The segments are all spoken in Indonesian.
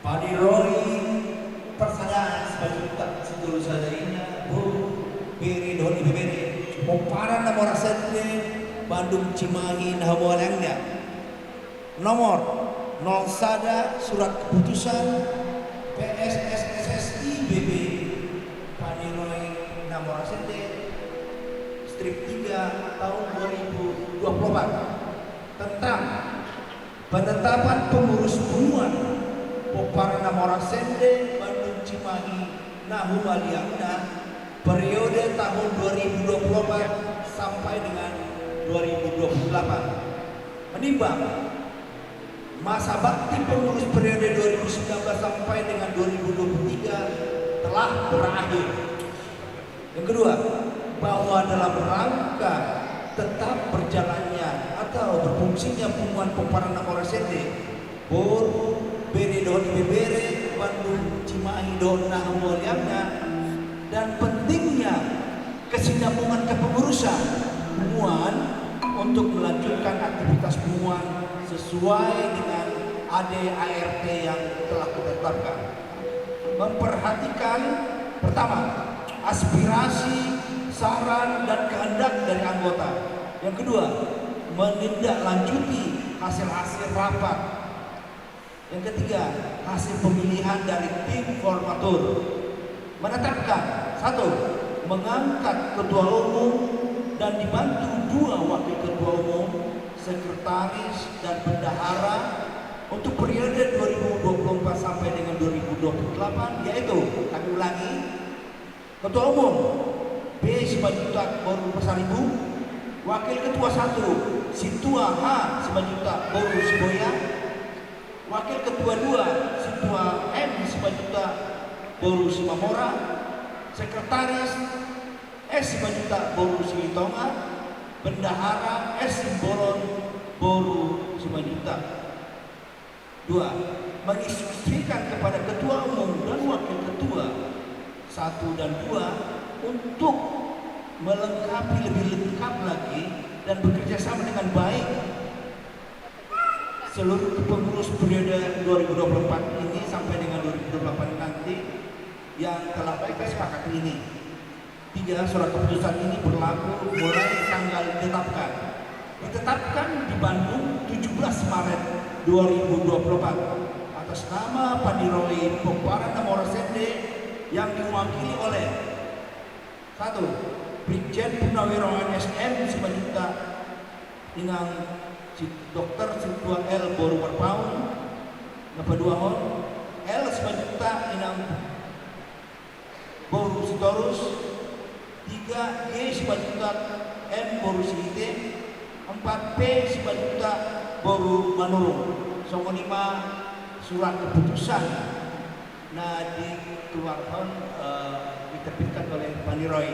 Padiroi persadaan sebagai tak setul sadainya bu beri doni beri poparan nomor satu Bandung Cimahi Nahamualangnya nomor 0 sada surat keputusan PSSSI BB Padiroi nomor satu strip 3 tahun 2024 tentang penetapan pengurus hubungan Poparana Morasende Bandung Cimahi Nahamualangna periode tahun 2024 sampai dengan 2028 menimbang masa bakti pengurus periode 2019 sampai dengan 2023 telah berakhir. Yang kedua, bahwa dalam rangka tetap berjalannya atau berfungsinya hubungan Poparana Morasende Beri Don Bebere Bandung Cimahi Don Nahamualangna dan pentingnya kesinambungan kepengurusan hubungan untuk melanjutkan aktivitas hubungan sesuai dengan ADART yang telah ditetapkan. Memperhatikan pertama aspirasi, saran dan kehendak dari anggota. Yang kedua, menindaklanjuti hasil-hasil rapat. Yang ketiga, hasil pemilihan dari tim formatur. Menetapkan satu, mengangkat ketua umum dan dibantu dua wakil ketua umum, sekretaris dan bendahara untuk periode 2024 sampai dengan 2028, yaitu kami ulangi, ketua umum B. Simanjuntak Boru Pasaribu, wakil ketua 1 Situa H. Simanjuntak Boru Siboya, wakil ketua 2 Situa M. Simanjuntak Boru Simamora, sekretaris S. Simanjuntak Boru Silitonga, bendahara S. Simbolon Boru Simanjuntak. 2. Menginstruksikan kepada ketua umum dan wakil ketua 1 dan 2 untuk melengkapi lebih lengkap lagi dan bekerja sama dengan baik seluruh pengurus periode 2024 ini sampai dengan 2028 nanti yang telah kita sepakati ini. 3. Surat keputusan ini berlaku mulai tanggal ditetapkan di Bandung 17 Maret 2024 atas nama Padiroi Poparana Morasende yang diwakili oleh 1. Brigjen Purnawirawan SM Simanjuntak Inang Dr. Situa L. Boru Warpaun, Bapak 2 Hon L. Simanjuntak Inang Boru Sitorus, 3. G. Simanjuntak M. Boru Sihite, 4. P. Simanjuntak Boru Manurung. 5. Surat keputusan nah dikeluarkan diterbitkan oleh Padiroi.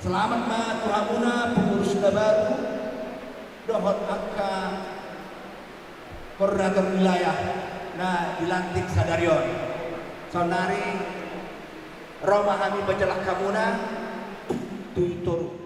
Selamat Tuhamuna pengurus baru dohot angka koordinator wilayah nah dilantik sadarion saudari Roma Hamid Bajalak Kamuna Tuitoro.